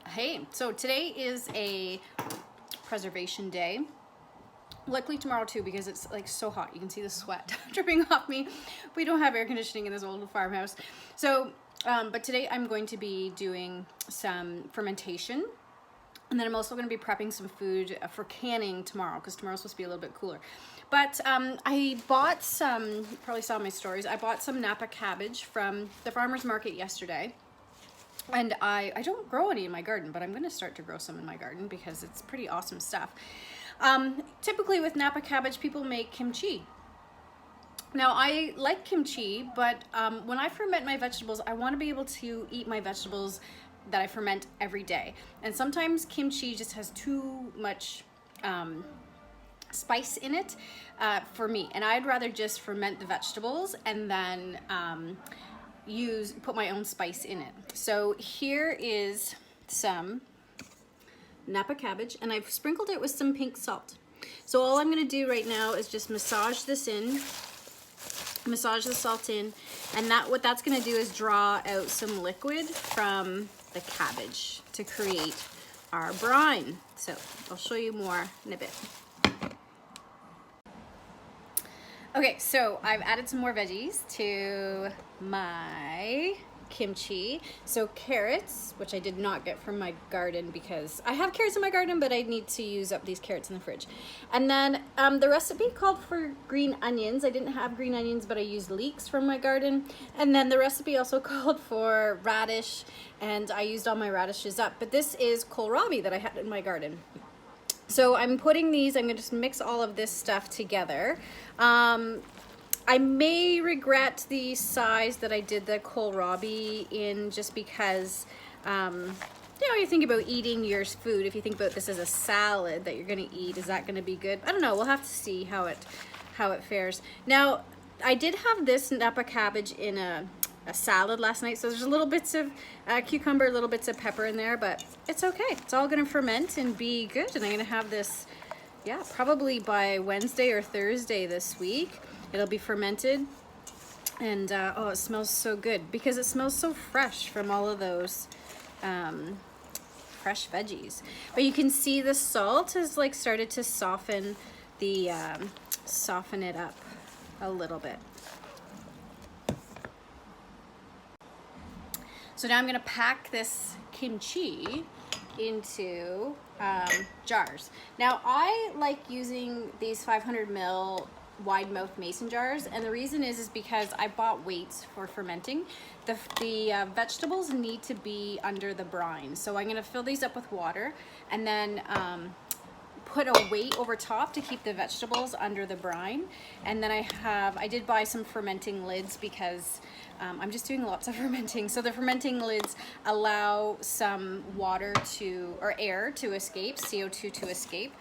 Hey, so today is a preservation day. Luckily tomorrow too, because it's like so hot. You can see the sweat dripping off me. We don't have air conditioning in this old farmhouse. So, but today I'm going to be doing some fermentation. And then I'm also going to be prepping some food for canning tomorrow, because tomorrow's supposed to be a little bit cooler. But I bought some, you probably saw my stories, I bought some Napa cabbage from the farmer's market yesterday. And I don't grow any in my garden, but I'm going to start to grow some in my garden because it's pretty awesome stuff. Typically with Napa cabbage, people make kimchi. Now I like kimchi, but when I ferment my vegetables, I want to be able to eat my vegetables that I ferment every day. And sometimes kimchi just has too much spice in it for me. And I'd rather just ferment the vegetables and then put my own spice in it. So here is some Napa cabbage, and I've sprinkled it with some pink salt. So all I'm going to do right now is just massage this in, massage the salt in, and what that's going to do is draw out some liquid from the cabbage to create our brine. So I'll show you more in a bit. Okay, so I've added some more veggies to my kimchi. So carrots, which I did not get from my garden because I have carrots in my garden, but I need to use up these carrots in the fridge. And then the recipe called for green onions. I didn't have green onions, but I used leeks from my garden. And then the recipe also called for radish, and I used all my radishes up. But this is kohlrabi that I had in my garden. So I'm putting these, I'm going to just mix all of this stuff together. I may regret the size that I did the kohlrabi in, just because, you think about eating your food. If you think about this as a salad that you're going to eat, is that going to be good? I don't know. We'll have to see how it fares. Now, I did have this Napa cabbage in a salad last night, so there's little bits of cucumber, little bits of pepper in there, but it's okay. It's all going to ferment and be good, and I'm going to have this, probably by Wednesday or Thursday this week. It'll be fermented, and oh, it smells so good because it smells so fresh from all of those fresh veggies. But you can see the salt has like started to soften it up a little bit. So now I'm going to pack this kimchi into jars. Now I like using these 500 ml wide mouth mason jars, and the reason is because I bought weights for fermenting. The vegetables need to be under the brine, so I'm going to fill these up with water and then put a weight over top to keep the vegetables under the brine. And then I did buy some fermenting lids because I'm just doing lots of fermenting. So the fermenting lids allow some air to escape, CO2 to escape.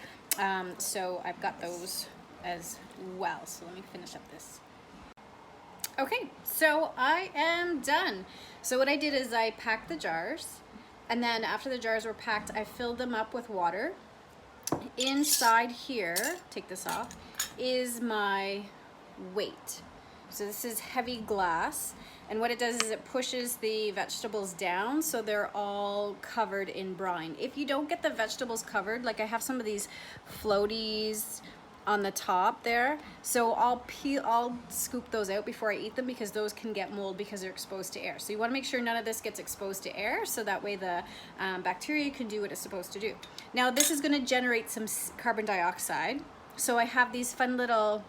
So I've got those as well. So let me finish up this. Okay, so I am done. So what I did is I packed the jars, and then after the jars were packed, I filled them up with water. Inside here, take this off, is my weight. So this is heavy glass, and what it does is it pushes the vegetables down so they're all covered in brine. If you don't get the vegetables covered, like I have some of these floaties on the top there, so I'll scoop those out before I eat them because those can get mold because they're exposed to air. So you want to make sure none of this gets exposed to air, so that way the bacteria can do what it's supposed to do. Now this is going to generate some carbon dioxide, so I have these fun little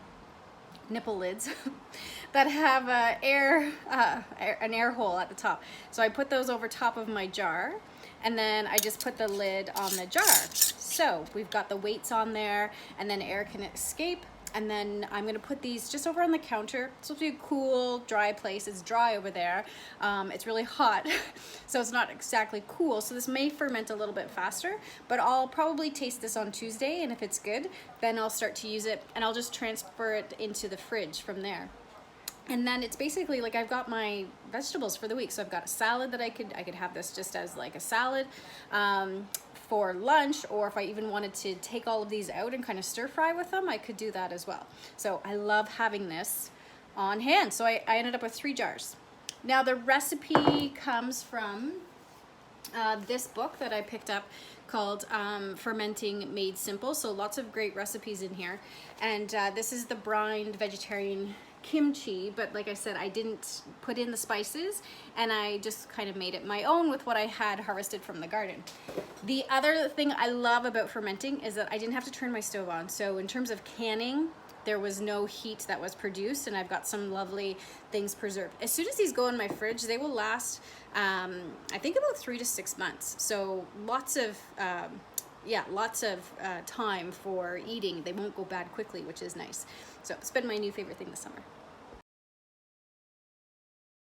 nipple lids that have an air hole at the top. So I put those over top of my jar, and then I just put the lid on the jar. So we've got the weights on there, and then air can escape. And then I'm gonna put these just over on the counter. It's supposed to be a cool, dry place. It's dry over there. It's really hot, so it's not exactly cool. So this may ferment a little bit faster, but I'll probably taste this on Tuesday, and if it's good, then I'll start to use it, and I'll just transfer it into the fridge from there. And then it's basically like I've got my vegetables for the week. So I've got a salad that I could have this just as like a salad for lunch, or if I even wanted to take all of these out and kind of stir fry with them, I could do that as well. So I love having this on hand. So I ended up with 3 jars. Now the recipe comes from this book that I picked up called Fermenting Made Simple. So lots of great recipes in here. And this is the brined vegetarian kimchi, but like I said, I didn't put in the spices, and I just kind of made it my own with what I had harvested from the garden. The other thing I love about fermenting is that I didn't have to turn my stove on. So in terms of canning, there was no heat that was produced, and I've got some lovely things preserved. As soon as these go in my fridge, they will last, I think about 3 to 6 months. So lots of time for eating. They won't go bad quickly, which is nice. So it's been my new favorite thing this summer.